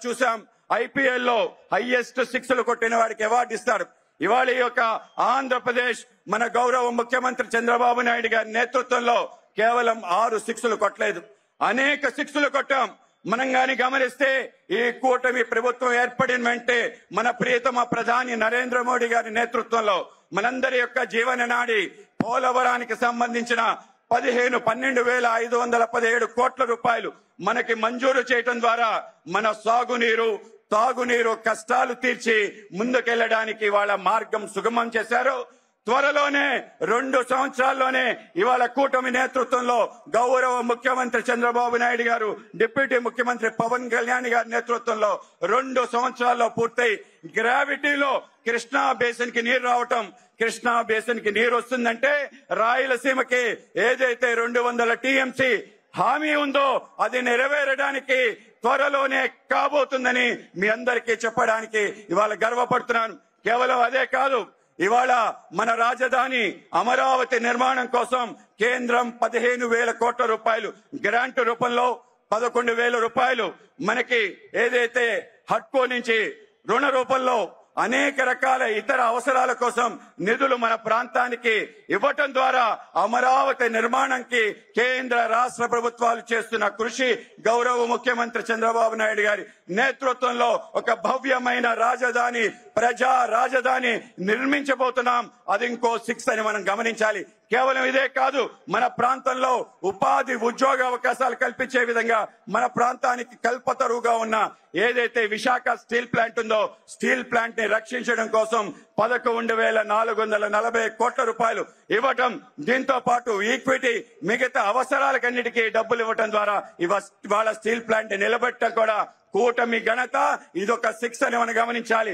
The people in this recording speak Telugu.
చూసాం. IPL లో హైయెస్ట్ 6లు కొట్టిన వాడికి అవార్డు ఇస్తారు. ఇవాళ ఈ యొక్క ఆంధ్రప్రదేశ్ మన గౌరవ ముఖ్యమంత్రి చంద్రబాబు నాయుడు గారి నేతృత్వంలో కేవలం 6 6లు కొట్టలేదు, అనేక 6లు కొట్టాం. మనం గాని గమనిస్తే ఈ కూటమి ప్రభుత్వం ఏర్పడిన వెంటనే మన ప్రియతమ ప్రధాని నరేంద్ర మోడీ గారి నేతృత్వంలో మనందరి యొక్క జీవన నాడి పోలవరానికి సంబంధించిన 12,517 కోట్ల రూపాయలు మనకి మంజూరు చేయడం ద్వారా మన సాగునీరు తాగునీరు కష్టాలు తీర్చి ముందుకెళ్లడానికి వాళ్ళ మార్గం సుగమం చేశారు. త్వరలోనే 2 సంవత్సరాల్లోనే ఇవాళ కూటమి నేతృత్వంలో గౌరవ ముఖ్యమంత్రి చంద్రబాబు నాయుడు గారు, డిప్యూటీ ముఖ్యమంత్రి పవన్ కళ్యాణ్ గారి నేతృత్వంలో 2 సంవత్సరాల్లో పూర్తయి గ్రావిటీలో కృష్ణా బేసిన్ కి నీరు రావటం, కృష్ణా బేసిన్ కి నీరు వస్తుందంటే రాయలసీమకి ఏదైతే 200 TMC హామీ ఉందో అది నెరవేరడానికి త్వరలోనే కాబోతుందని మీ అందరికీ చెప్పడానికి ఇవాళ గర్వపడుతున్నాను. కేవలం అదే కాదు, ఇవాళ మన రాజధాని అమరావతి నిర్మాణం కోసం కేంద్రం 15,000 కోట్ల రూపాయలు గ్రాంట్ రూపంలో 11,000 రూపాయలు మనకి ఏదైతే హడ్కో నుంచి రుణ రూపంలో అనేక రకాల ఇతర అవసరాల కోసం నిధులు మన ప్రాంతానికి ఇవ్వటం ద్వారా అమరావతి నిర్మాణానికి కేంద్ర రాష్ట్ర ప్రభుత్వాలు చేస్తున్న కృషి, గౌరవ ముఖ్యమంత్రి చంద్రబాబు నాయుడు గారి నేతృత్వంలో ఒక భవ్యమైన రాజధాని, ప్రజా రాజధాని నిర్మించబోతున్నాం. అది ఇంకో 6 అని మనం గమనించాలి. కేవలం ఇదే కాదు, మన ప్రాంతంలో ఉపాధి ఉద్యోగ అవకాశాలు కల్పించే విధంగా మన ప్రాంతానికి కల్పతరువుగా ఉన్న ఏదైతే విశాఖ స్టీల్ ప్లాంట్ ఉందో స్టీల్ ప్లాంట్ ని రక్షించడం కోసం 11,440 కోట్ల రూపాయలు ఇవ్వటం, దీంతో పాటు ఈక్విటీ మిగతా అవసరాలకన్నిటికీ డబ్బులు ఇవ్వటం ద్వారా ఇవాళ స్టీల్ ప్లాంట్ నిలబెట్టడం కూడా కూటమి ఘనత. ఇదొక 6 అని మనం గమనించాలి.